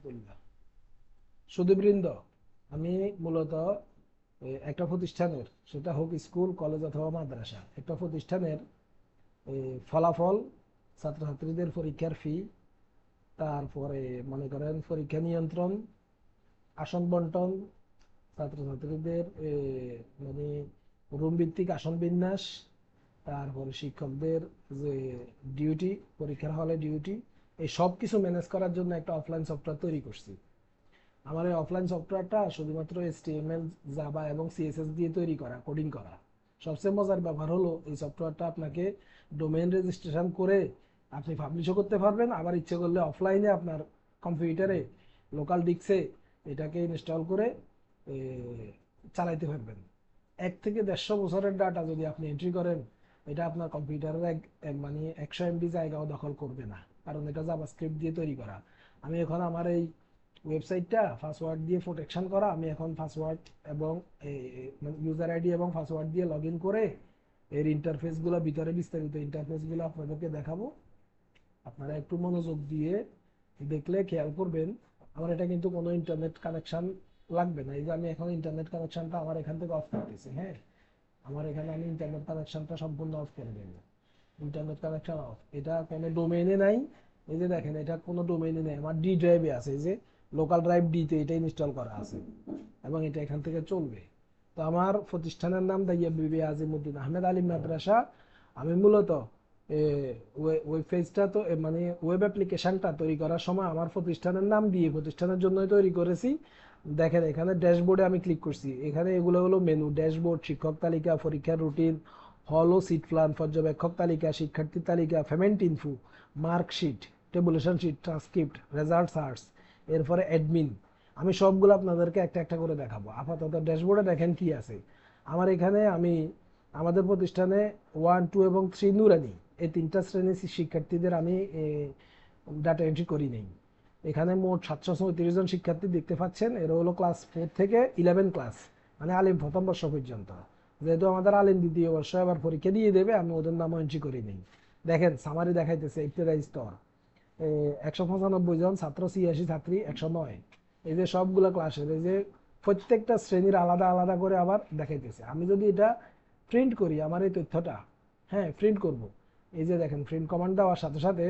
রহমতুল্লাহ। সুধীবৃন্দ, আমি মূলত একটা প্রতিষ্ঠানের, সেটা হোক স্কুল, কলেজ অথবা মাদ্রাসা, একটা প্রতিষ্ঠানের ফলাফল, ছাত্রছাত্রীদের পরীক্ষার ফি, তারপরে মনে করেন পরীক্ষা নিয়ন্ত্রণ, আসন বন্টন, ছাত্রছাত্রীদের মানে রুম ভিত্তিক আসন বিন্যাস, তারপরে শিক্ষকদের যে ডিউটি, পরীক্ষার হলে ডিউটি, এই সব কিছু ম্যানেজ করার জন্য একটা অফলাইন সফটওয়্যার তৈরি করছি। আমার এই অফলাইন সফটওয়্যারটা শুধুমাত্র HTML, জাভা এবং CSS দিয়ে তৈরি করা, কোডিং করা। সবচেয়ে মজার ব্যাপার হলো এই সফটওয়্যারটা আপনাকে ডোমেইন রেজিস্ট্রেশন করে আপনি পাবলিশও করতে পারবেন, আবার ইচ্ছে করলে অফলাইনে আপনার কম্পিউটারে, লোকাল ডিস্কে এটাকে ইনস্টল করে এ, চালাইতে পারবেন। 1 থেকে 150 বছরের ডাটা যদি আপনি এন্ট্রি করেন, এটা আপনার কম্পিউটারের মানে 100 MB জায়গাও দখল করবে না, কারণ এটা জাভাস্ক্রিপ্ট দিয়ে তৈরি করা। আমি এখন আমার এই ওয়েবসাইটটা পাসওয়ার্ড দিয়ে প্রোটেকশন করা, আমি এখন পাসওয়ার্ড এবং ইউজার আইডি এবং পাসওয়ার্ড দিয়ে লগ ইন করে এর ইন্টারফেসগুলো, ভিতরে বিস্তারিত ইন্টারফেসগুলো আপনাদেরকে দেখাবো। আপনারা একটু মনোযোগ দিয়ে দেখলে খেয়াল করবেন, আমার এটা কিন্তু কোনো ইন্টারনেট কানেকশন লাগবে না। এই যে আমি এখন ইন্টারনেট কানেকশনটা আমার এখান থেকে অফ করতেছি, হ্যাঁ, আমার এখানে আমি ইন্টারনেট কানেকশনটা সম্পূর্ণ অফ করে দেব। ইন্টারনেট কানেকশন অফ, এটা কোনো ডোমেইনে নাই। এই যে দেখেন, এটা কোনো ডোমেইনে নেই, আমার ডি ড্রাইভে আছে, এই যে লোকাল ড্রাইভ ডিতে এটা ইনস্টল করা আছে এবং এটা এখান থেকে চলবে। তো আমার প্রতিষ্ঠানের নাম দাইয়া বিবি আজিমউদ্দিন আহমেদ আলিম মাদ্রাসা। আমি মূলত ওয়েব পেজটা তো মানে ওয়েব অ্যাপ্লিকেশনটা তৈরি করার সময় আমার প্রতিষ্ঠানের নাম দিয়ে প্রতিষ্ঠানের জন্যই তৈরি করেছি। দেখেন এখানে ড্যাশবোর্ডে আমি ক্লিক করছি, এখানে এগুলো হলো মেনু, ড্যাশবোর্ড, শিক্ষক তালিকা, পরীক্ষার রুটিন, হল ও সিট প্ল্যান, পর্যবেক্ষক তালিকা, শিক্ষার্থী তালিকা, payment info, marksheet, tabulation sheet, transcript, result search, এরপরে অ্যাডমিন। আমি সবগুলো আপনাদেরকে একটা একটা করে দেখাবো। আপাতত ড্যাশবোর্ডে দেখেন কি আছে। আমার এখানে আমি আমাদের প্রতিষ্ঠানে 1, 2 এবং 3 নুরানি, এই 3টা শ্রেণীর শিক্ষার্থীদের আমি ডাটা এন্ট্রি করি নেই। এখানে মোট 734 জন শিক্ষার্থী দেখতে পাচ্ছেন, এরা হলো ক্লাস 4 থেকে 11 ক্লাস, মানে আলিম প্রথম বর্ষ পর্যন্ত। যেহেতু আমাদের আলিম দ্বিতীয় বর্ষ আবার পরীক্ষা দিয়ে দেবে, আমি ওদের নামও এন্ট্রি করি নেই। দেখেন সামারি দেখাইতেছে, ইবতেদায়ী স্তর 195 জন ছাত্র, 86 ছাত্রী, 109। এই যে সবগুলো ক্লাসের, এই যে প্রত্যেকটা শ্রেণীর আলাদা আলাদা করে আবার দেখাইতেছে। আমি যদি এটা প্রিন্ট করি, আমার এই তথ্যটা, হ্যাঁ প্রিন্ট করব, এই যে দেখেন প্রিন্ট কমান্ড দেওয়ার সাথে সাথে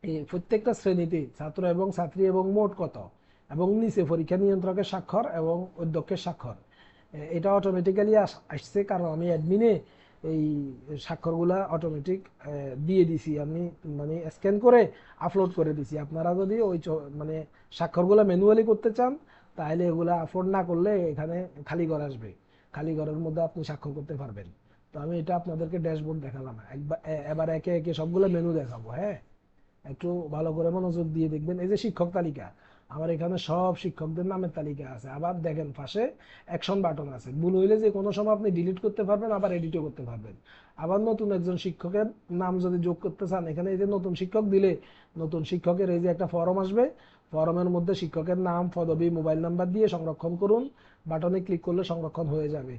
এই প্রত্যেকটা শ্রেণীতে ছাত্র এবং ছাত্রী এবং মোট কত, এবং নিচে পরীক্ষা নিয়ন্ত্রকের স্বাক্ষর এবং অধ্যক্ষের স্বাক্ষর, এটা অটোমেটিক্যালি আসছে, কারণ আমি অ্যাডমিনে এই স্বাক্ষরগুলা অটোমেটিক দিয়ে দিছি আমি, মানে স্ক্যান করে আপলোড করে দিছি। আপনারা যদি ওই মানে স্বাক্ষরগুলো ম্যানুয়ালি করতে চান, তাহলে এগুলা আপলোড না করলে এখানে খালি ঘর আসবে, খালি ঘরের মধ্যে আপনি স্বাক্ষর করতে পারবেন। তো আমি এটা আপনাদেরকে ড্যাশবোর্ড দেখালাম, এবার একে একে সবগুলো মেনু দেখাবো, হ্যাঁ, একটু ভালো করে মনোযোগ দিয়ে দেখবেন। এই যে শিক্ষক তালিকা, আমার এখানে সব শিক্ষকদের নামের তালিকা আছে। আবার দেখেন পাশে অ্যাকশন বাটন আছে, ভুল হইলে যে কোনো সময় আপনি ডিলিট করতে পারবেন, আবার এডিটও করতে পারবেন। আবার নতুন একজন শিক্ষকের নাম যদি যোগ করতে চান, এখানে এই যে নতুন শিক্ষক দিলে নতুন শিক্ষকের এই যে একটা ফরম আসবে, ফরমের মধ্যে শিক্ষকের নাম, পদবি, মোবাইল নাম্বার দিয়ে সংরক্ষণ করুন, বাটনে ক্লিক করলে সংরক্ষণ হয়ে যাবে।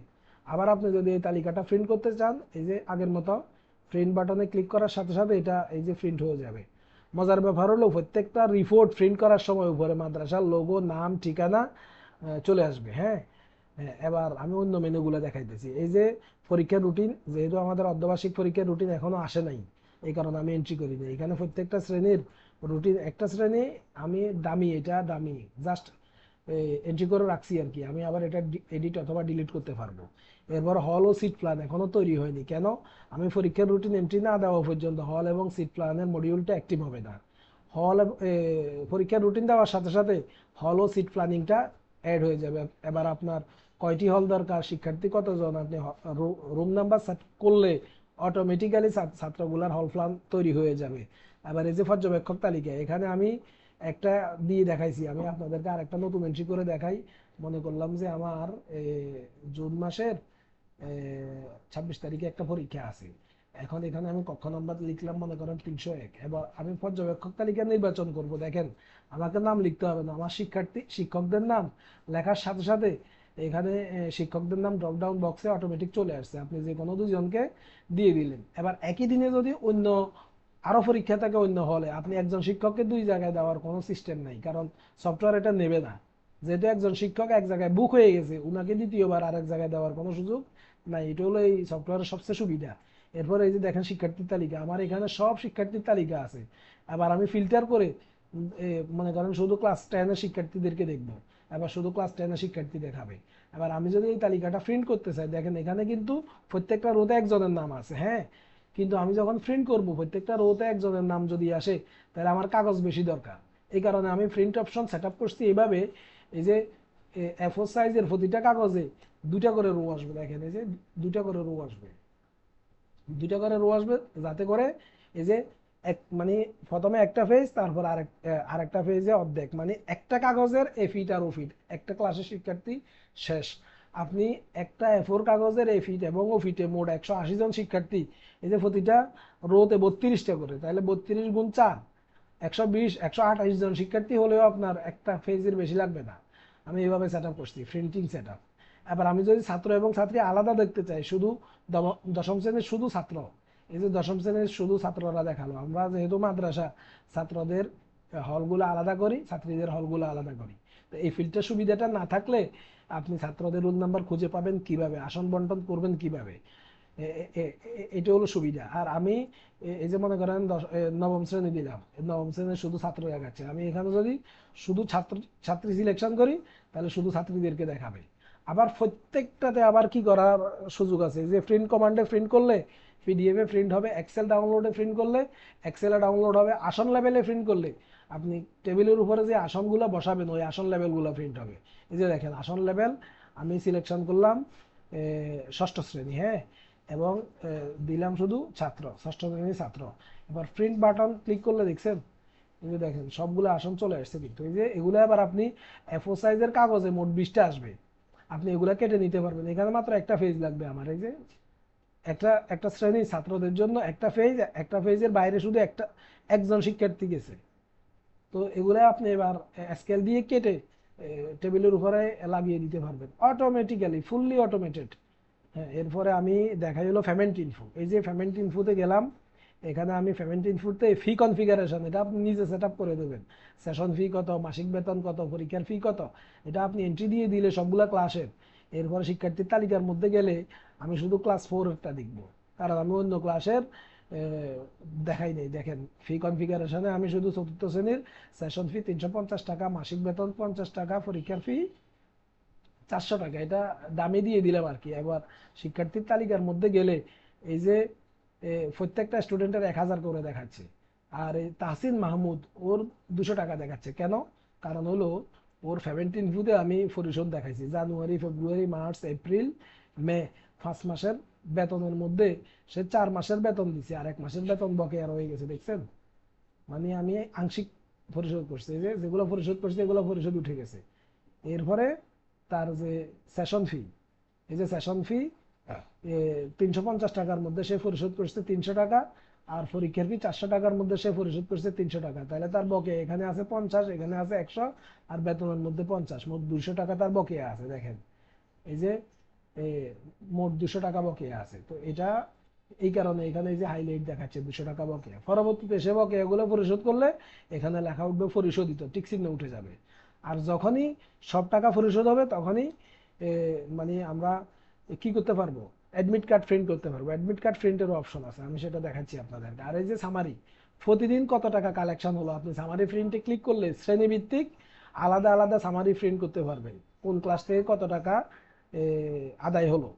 আবার আপনি যদি এই তালিকাটা প্রিন্ট করতে চান, এই যে আগের মতো প্রিন্ট বাটনে ক্লিক করার সাথে সাথে এটা এই যে প্রিন্ট হয়ে যাবে। মজার ব্যাপার হলো প্রত্যেকটা রিপোর্ট প্রিন্ট করার সময় উপরে মাদ্রাসার লোগো, নাম, ঠিকানা চলে আসবে, হ্যাঁ। এবার আমি অন্য মেনুগুলো দেখাইতেছি। এই যে পরীক্ষার রুটিন, যেহেতু আমাদের অর্ধবার্ষিক পরীক্ষার রুটিন এখনো আসে নাই, এই কারণে আমি এন্ট্রি করি না। এখানে প্রত্যেকটা শ্রেণীর রুটিন, একটা শ্রেণী আমি ডামি, এটা ডামি জাস্ট এন্ট্রি করে রাখছি আর কি, আমি আবার এটা এডিট অথবা ডিলিট করতে পারবো। এরপর হল ও সিট প্ল্যান এখনো তৈরি হয়নি, কেন? আমি পরীক্ষার রুটিন এন্ট্রি না দেওয়া পর্যন্ত হল এবং সিট প্ল্যানের মডিউলটা অ্যাক্টিভ হবে না। হল পরীক্ষার রুটিন দেওয়ার সাথে সাথে হল ও সিট প্ল্যানিংটা অ্যাড হয়ে যাবে। এবার আপনার কয়টি হল দরকার, শিক্ষার্থী কতজন, আপনি রুম নাম্বার সেট করলে অটোমেটিক্যালি ছাত্রগুলার হল প্ল্যান তৈরি হয়ে যাবে। এবার এই যে পর্যবেক্ষক তালিকা, এখানে আমি একটা দিয়ে দেখাইছি, আমি আপনাদেরকে আরেকটা নতুন এন্ট্রি করে দেখাই। মনে করলাম যে আমার জুন মাসের 26 তারিখে একটা পরীক্ষা আছে। এখন এখানে আমি কক্ষ নাম্বার লিখলাম, মনে করেন 301। এবার আমি পর্যবেক্ষক তালিকা নির্বাচন করব। দেখেন আমাকে নাম লিখতে হবে না, আমার শিক্ষকদের নাম লেখার সাথে সাথে এখানে শিক্ষকদের নাম ড্রপ ডাউন বক্সে অটোমেটিক চলে আসছে, আপনি যে কোনো দুজনকে দিয়ে দিলেন। এবার একই দিনে যদি অন্য আরো পরীক্ষা থাকে অন্য হলে, আপনি একজন শিক্ষককে দুই জায়গায় দেওয়ার কোনো সিস্টেম নাই, কারণ সফটওয়্যার এটা নেবে না। যেহেতু একজন শিক্ষক এক জায়গায় বুক হয়ে গেছে, উনাকে দ্বিতীয়বার আরেক জায়গায় দেওয়ার কোনো সুযোগ নাই। এটা হলো এই সফটওয়্যারের সবচেয়ে সুবিধা। এরপরে এই যে দেখেন শিক্ষার্থীর তালিকা, আমার এখানে সব শিক্ষার্থীর তালিকা আছে। আবার আমি ফিল্টার করে মনে করেন শুধু ক্লাস 10-এর শিক্ষার্থীদেরকে দেখবো, আবার শুধু ক্লাস 10-এর শিক্ষার্থী দেখাবে। এবার আমি যদি এই তালিকাটা প্রিন্ট করতে চাই, দেখেন এখানে কিন্তু প্রত্যেকটা রোতে একজনের নাম আছে, হ্যাঁ। কিন্তু আমি যখন প্রিন্ট করব, প্রত্যেকটা রোতে একজনের নাম যদি আসে, তাহলে আমার কাগজ বেশি দরকার। এই কারণে আমি প্রিন্ট অপশন সেট আপ করছি এইভাবে, এই যে A4 সাইজের প্রতিটা কাগজে দুইটা করে রো আসবে। দেখেন এই যে দুইটা করে রো আসবে, দুইটা করে রো আসবে, যাতে করে এই যে এক মানে প্রথমে একটা পেজ, তারপর আরেকটা পেজে অর্ধেক, মানে একটা কাগজের এ ফিট আর ও ফিট, একটা ক্লাসের শিক্ষার্থী শেষ। আপনি একটা A4 কাগজের এ ফিট এবং ও ফিটে মোট 180 জন শিক্ষার্থী, এই যে প্রতিটা রোতে 32টা করে, তাহলে 32 গুণ 4, 120, 128 জন শিক্ষার্থী হলেও আপনার একটা পেজের বেশি লাগবে না। আমি এইভাবে সেট আপ করছি, প্রিন্টিং সেট আপ। এবার আমি যদি ছাত্র এবং ছাত্রী আলাদা দেখতে চাই, শুধু দশম শ্রেণীর শুধু ছাত্র, এই যে দশম শ্রেণীর শুধু ছাত্ররা দেখালো, আমরা যেহেতু মাদ্রাসা, ছাত্রদের হলগুলো আলাদা করি, ছাত্রীদের হলগুলো আলাদা করি। তো এই ফিল্টার সুবিধাটা না থাকলে আপনি ছাত্রদের রোল নাম্বার খুঁজে পাবেন কিভাবে, আসন বন্টন করবেন কিভাবে, এটা হলো সুবিধা। আর আমি এই যে মনে করেন নবম শ্রেণী দিলাম, নবম শ্রেণীর শুধু ছাত্র দেখাচ্ছে, আমি এখানে যদি শুধু ছাত্রী সিলেকশন করি, তাহলে শুধু ছাত্রীদেরকে দেখাবে। আবার প্রত্যেকটাতে আবার কি করার সুযোগ আছে, যে প্রিন্ট কমান্ডে প্রিন্ট করলে পিডিএফ এ প্রিন্ট হবে, এক্সেল ডাউনলোডে প্রিন্ট করলে এক্সেলে ডাউনলোড হবে, আসন লেভেলে প্রিন্ট করলে আপনি টেবিলের উপরে যে আসনগুলো বসাবেন ওই আসন লেভেলগুলো প্রিন্ট হবে। এই যে দেখেন আসন লেভেল আমি সিলেকশন করলাম ষষ্ঠ শ্রেণী, হ্যাঁ, এবং দিলাম শুধু ছাত্র, ষষ্ঠ শ্রেণীর ছাত্র। এবার প্রিন্ট বাটন ক্লিক করলে দেখছেন, এই যে দেখেন সবগুলো আসন চলে আসছে। কিন্তু এই যে এগুলো আবার আপনি A4 সাইজের কাগজে মোট 20টা আসবে, আপনি এগুলা কেটে নিতে পারবেন। এখানে মাত্র একটা পেজ লাগবে আমার, এই যে একটা একটা শ্রেণীর ছাত্রদের জন্য একটা পেজ, একটা পেজের বাইরে শুধু একজন শিক্ষার্থী গেছে। তো এগুলা আপনি এবার স্কেল দিয়ে কেটে টেবিলের উপরে লাগিয়ে দিতে পারবেন অটোমেটিক্যালি, ফুললি অটোমেটেড। হ্যাঁ, এরপরে আমি দেখাই হলো পেমেন্ট ইনফো। এই যে পেমেন্ট ইনফোতে গেলাম, এখানে আমি পেমেন্ট ইনফোতে ফি কনফিগারেশন, এটা আপনি নিজে সেট আপ করে দেবেন। সেশন ফি কত, মাসিক বেতন কত, পরীক্ষার ফি কত, এটা আপনি এন্ট্রি দিয়ে দিলে সবগুলা ক্লাসের। এরপরে শিক্ষার্থীর তালিকার মধ্যে গেলে আমি শুধু ক্লাস 4-এরটা দেখব, কারণ আমি অন্য ক্লাসের দেখাই নেই। দেখেন ফি কনফিগারেশনে আমি শুধু চতুর্থ শ্রেণীর সেশন ফি 350 টাকা, মাসিক বেতন 50 টাকা, পরীক্ষার ফি 400 টাকা, এটা দামে দিয়ে দিলাম আর কি। এবার শিক্ষার্থীর তালিকার মধ্যে গেলে এই যে প্রত্যেকটা স্টুডেন্টের 1000 করে দেখাচ্ছে, আর এই তাহসিন মাহমুদ ওর 200 টাকা দেখাচ্ছে। কেন? কারণ হলো ওর 17 আমি পরিশোধ দেখাইছি, জানুয়ারি, ফেব্রুয়ারি, মার্চ, এপ্রিল, মে, 5 মাসের বেতনের মধ্যে সে 4 মাসের বেতন দিছে, আর 1 মাসের বেতন বকেয়া রয়ে গেছে, দেখছেন? মানে আমি আংশিক পরিশোধ করছি, যে যেগুলো পরিশোধ করছি এগুলো পরিশোধ উঠে গেছে। এরপরে তার যে সেশন ফি, এই যে সেশন ফি 350 টাকার মধ্যে সে পরিশোধ করছে 300 টাকা, আর পরীক্ষার ফি 400 টাকার মধ্যে সে পরিশোধ করছে 300 টাকা। তাহলে তার বকে এখানে আছে 50, এখানে আছে 100, আর বেতনের মধ্যে 50, মোট 200 টাকা তার বকেয়া আছে। দেখেন এই যে এ, মোট 200 টাকা বকেয়া আছে। তো এটা এই কারণে এখানে এই যে হাইলাইট দেখাচ্ছে 200 টাকা বকেয়া। পরবর্তীতে সে বকেয়াগুলো পরিশোধ করলে এখানে লেখা উঠবে পরিশোধিত, টিক চিহ্ন উঠে যাবে। আর যখনই সব টাকা পরিশোধ হবে তখনই এ, মানে আমরা কি করতে পারবো, অ্যাডমিট কার্ড প্রিন্ট করতে পারবো। অ্যাডমিট কার্ড প্রিন্টেরও অপশন আছে, আমি সেটা দেখাচ্ছি আপনাদেরকে। আর এই যে সামারি, প্রতিদিন কত টাকা কালেকশন হলো, আপনি সামারি প্রিন্টে ক্লিক করলে শ্রেণীভিত্তিক আলাদা আলাদা সামারি প্রিন্ট করতে পারবেন, কোন ক্লাস থেকে কত টাকা আদায় হলো।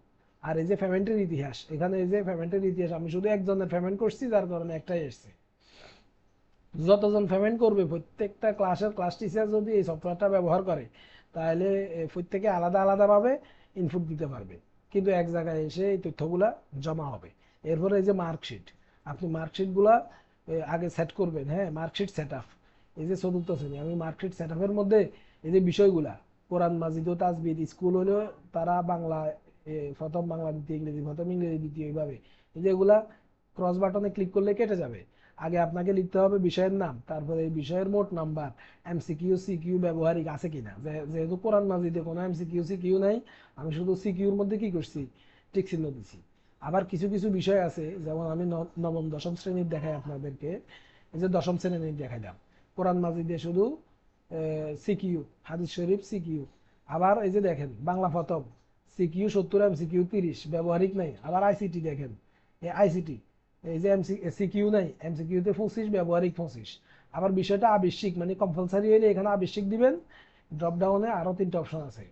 আর এই যে পেমেন্টের ইতিহাস, এখানে এই যে পেমেন্টের ইতিহাস, আমি শুধু একজনের পেমেন্ট করছি যার কারণে একটাই এসছে। যতজন পেমেন্ট করবে প্রত্যেকটা ক্লাসের ক্লাস টিচার যদি এই সফটওয়্যারটা ব্যবহার করে, তাহলে প্রত্যেকে আলাদা আলাদাভাবে ইনপুট দিতে পারবে, কিন্তু এক জায়গায় এসে এই তথ্যগুলা জমা হবে। এরপরে এই যে মার্কশিট, আপনি মার্কশিটগুলা আগে সেট করবেন। হ্যাঁ, মার্কশিট সেট আপ, এই যে চতুর্থ শ্রেণী, আমি মার্কশিট সেট আপের মধ্যে এই যে বিষয়গুলা, কোরআন মাজিদ ও তাজবিদ, স্কুল হলেও তারা বাংলা প্রথম, বাংলা দ্বিতীয়, ইংরেজি প্রথম, ইংরেজি দ্বিতীয়, এইভাবে এই যে এগুলা ক্রস বাটনে ক্লিক করলে কেটে যাবে। আগে আপনাকে লিখতে হবে বিষয়ের নাম, তারপরে এই বিষয়ের মোট নাম্বার, এমসিকিউ সিকিউ ব্যবহারিক আছে কিনা। যেহেতু কোরআন মাজিদে কোনো এমসিকিউ সিকিউ নাই, আমি শুধু সিকিউর মধ্যে কি করছি, টিক চিহ্ন দিছি। আবার কিছু কিছু বিষয় আছে, যেমন আমি নবম দশম শ্রেণীর দেখাই আপনাদেরকে। এই যে দশম শ্রেণীর দেখাইলাম, কোরআন মাজিদে শুধু সিকিউ, হাদিস শরীফ সিকিউ। আবার এই যে দেখেন বাংলা প্রথম, সিকিউ 70, এমসিকিউ 30, ব্যবহারিক নাই। আবার আইসিটি দেখেন, এই আইসিটি, এই যে সিকিউ নাই, এমসিকিউতে 25, ব্যবহারিক 25। আবার বিষয়টা আবশ্যিক, মানে কম্পালসারি হইলে এখানে আবশ্যিক দিবেন। ড্রপ ডাউনে আরো 3টা অপশন আছে,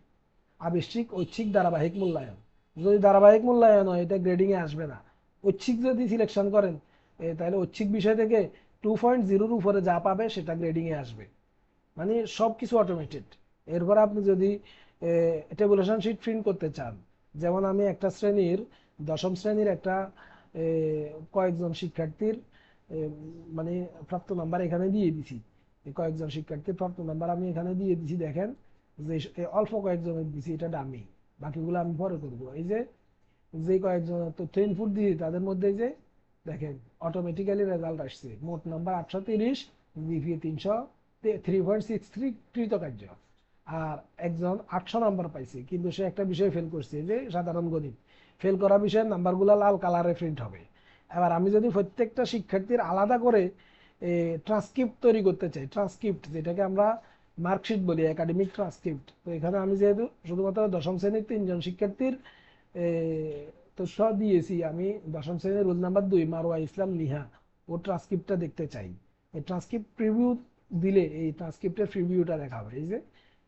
আবশ্যিক, ঐচ্ছিক, ধারাবাহিক মূল্যায়ন। যদি ধারাবাহিক মূল্যায়ন হয় এটা গ্রেডিং এ আসবে না। ঐচ্ছিক যদি সিলেকশন করেন, তাহলে ঐচ্ছিক বিষয় থেকে 2.0-এর উপরে যা পাবে সেটা গ্রেডিং এ আসবে। মানে সবকিছু অটোমেটেড। এরপর আপনি যদি টেবুলেশন শিট প্রিন্ট করতে চান, যেমন আমি একটা শ্রেণীর, দশম শ্রেণীর একটা কয়েকজন শিক্ষার্থীর মানে প্রাপ্ত নাম্বার এখানে দিয়ে দিছি। কয়েকজন শিক্ষার্থীর প্রাপ্ত নাম্বার আমি এখানে দিয়ে দিছি। দেখেন যে অল্প কয়েকজনের দিছি, এটা ডামি, বাকিগুলো আমি পরে করবো। এই যে যে কয়েকজন তথ্য ইনপুট দিয়ে তাদের মধ্যে যে দেখেন অটোমেটিক্যালি রেজাল্ট আসছে। মোট নাম্বার 830, জিপিএ 300, 3.63 কৃতকার্য। আর একজন 800 নাম্বার পাইছে, কিন্তু সে একটা বিষয় ফেল করছে, যে সাধারণ গণিত। ফেল করা বিষয়ের নাম্বারগুলো লাল কালারে প্রিন্ট হবে। এবার আমি যদি প্রত্যেকটা শিক্ষার্থীর আলাদা করে ট্রান্সক্রিপ্ট তৈরি করতে চাই, ট্রান্সক্রিপ্ট যেটাকে আমরা মার্কশিট বলি, একাডেমিক ট্রান্সক্রিপ্ট, তো এখানে আমি যেহেতু শুধুমাত্র দশম শ্রেণীর 3জন শিক্ষার্থীর তথ্য দিয়েছি, আমি দশম শ্রেণীর রোল নাম্বার 2 মারওয়া ইসলাম নিহা, ও ট্রান্সক্রিপ্টটা দেখতে চাই। এই ট্রান্সক্রিপ্ট প্রিভিউ দিলে এই ট্রান্সক্রিপ্টের প্রিভিউটা দেখাবে, এই যে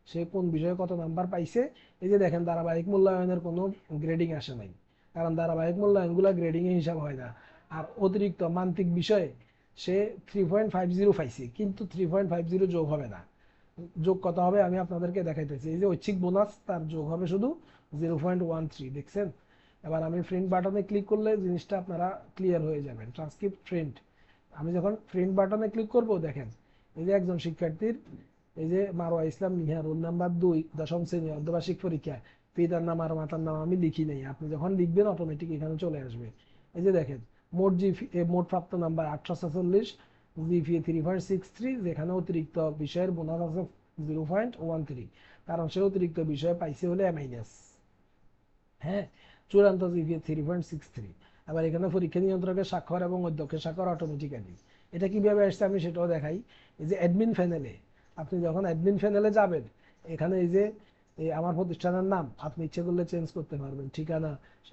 সে কোন বিষয়ে কত নাম্বার পাইছে। এই যে দেখেন ধারাবাহিক মূল্যায়নের কোনো গ্রেডিং আসে নাই, কারণ ধারাবাহিক মূল্যায়নগুলো গ্রেডিং এ হিসাব হয় না। আর অতিরিক্ত মান্তিক বিষয়ে সে 3.50 পাইছে, কিন্তু 3.50 যোগ হবে না। যোগ কত হবে আমি আপনাদেরকে দেখাইতেছি। এই যে ঐচ্ছিক বোনাস, তার যোগ হবে শুধু 0.13, দেখছেন। এবার আমি প্রিন্ট বাটনে ক্লিক করলে জিনিসটা আপনারা ক্লিয়ার হয়ে যাবেন। ট্রান্সক্রিপ্ট প্রিন্ট, আমি যখন প্রিন্ট বাটনে ক্লিক করব, দেখেন এই যে একজন শিক্ষার্থীর, এই যে মারওয়া ইসলাম নিহা, রোল নাম্বার 2, দশম শ্রেণী, অর্ধবার্ষিক পরীক্ষা, পিতার নাম আর মাতার নাম আমি লিখি নাই, আপনি যখন লিখবেন অটোমেটিক এখানে চলে আসবে। এই যে দেখেন মোট প্রাপ্ত নাম্বার 846, জিপিএ 3.63, যেখানে অতিরিক্ত বিষয়ের বোনাস আছে 0.13, কারণ সে অতিরিক্ত বিষয় পাইছে হলে এ মাইনাস। হ্যাঁ, চূড়ান্ত জিপিএ 3.63। আবার এখানে পরীক্ষা নিয়ন্ত্রকের স্বাক্ষর এবং অধ্যক্ষের স্বাক্ষর অটোমেটিক্যালি। এটা কিভাবে আসছে আমি সেটাও দেখাই। এই যে অ্যাডমিন প্যানেলে, আপনি যখন অ্যাডমিন প্যানেলে যাবেন, এখানে এই যে আমার প্রতিষ্ঠানের নাম আপনি ইচ্ছে করলে চেঞ্জ করতে পারবেন, ঠিকানা।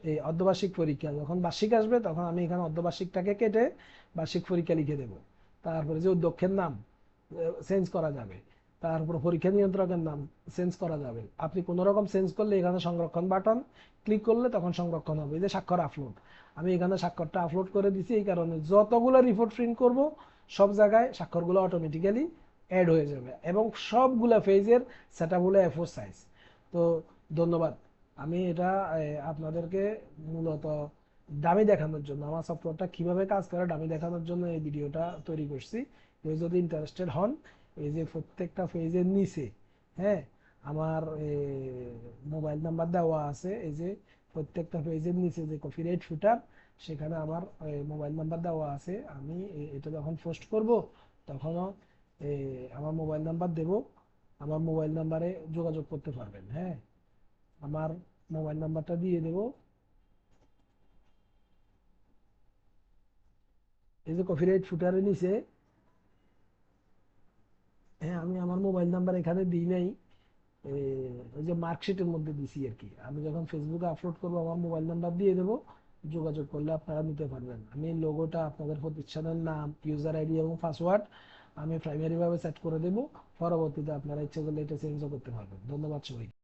এই অর্ধবার্ষিক পরীক্ষা যখন বার্ষিক আসবে, তখন আমি এখানে অর্ধবার্ষিকটাকে কেটে বার্ষিক পরীক্ষা লিখে দেব। তারপরে যে অধ্যক্ষের নাম চেঞ্জ করা যাবে, তারপর পরীক্ষা নিয়ন্ত্রকের নাম চেঞ্জ করা যাবে। আপনি কোনো রকম চেঞ্জ করলে এখানে সংরক্ষণ বাটন ক্লিক করলে তখন সংরক্ষণ হবে। এই যে স্বাক্ষর আপলোড, আমি এখানে স্বাক্ষরটা আপলোড করে দিছি, এই কারণে যতগুলো রিপোর্ট প্রিন্ট করব সব জায়গায় স্বাক্ষরগুলো অটোমেটিক্যালি অ্যাড হয়ে যাবে, এবং সবগুলা পেজের সেটআপ হলো A4 সাইজ। তো ধন্যবাদ। আমি এটা আপনাদেরকে মূলত ডামি দেখানোর জন্য, আমার সফটওয়্যারটা কিভাবে কাজ করে ডামি দেখানোর জন্য এই ভিডিওটা তৈরি করছি। কেউ যদি ইন্টারেস্টেড হন, এই যে প্রত্যেকটা পেজের নিচে, হ্যাঁ, আমার মোবাইল নাম্বার দেওয়া আছে। এই যে প্রত্যেকটা পেজের নিচে যে কপিরাইট ফুটার, সেখানে আমার মোবাইল নাম্বার দেওয়া আছে। আমি এটা যখন পোস্ট করব, তখনও আমার মোবাইল নাম্বার দেব, আমার মোবাইল নাম্বারে যোগাযোগ করতে পারবেন। হ্যাঁ, আমার মোবাইল নাম্বারটা দিয়ে দেব। এই যে কপিরাইট ফুটারের নিচে, হ্যাঁ, আমি আমার মোবাইল নাম্বার এখানে দিই নাই, ওই যে মার্কশিটের মধ্যে দিছি আর কি। আমি যখন ফেসবুকে আপলোড করবো আমার মোবাইল নাম্বার দিয়ে দেবো, যোগাযোগ করলে আপনারা নিতে পারবেন। আমি লোগোটা, আপনাদের প্রতিষ্ঠানের নাম, ইউজার আইডি এবং পাসওয়ার্ড আমি প্রাইমারি ভাবে সেট করে দেবো। পরবর্তীতে আপনারা ইচ্ছে করলে এটা চেঞ্জও করতে পারবেন। ধন্যবাদ সবাইকে।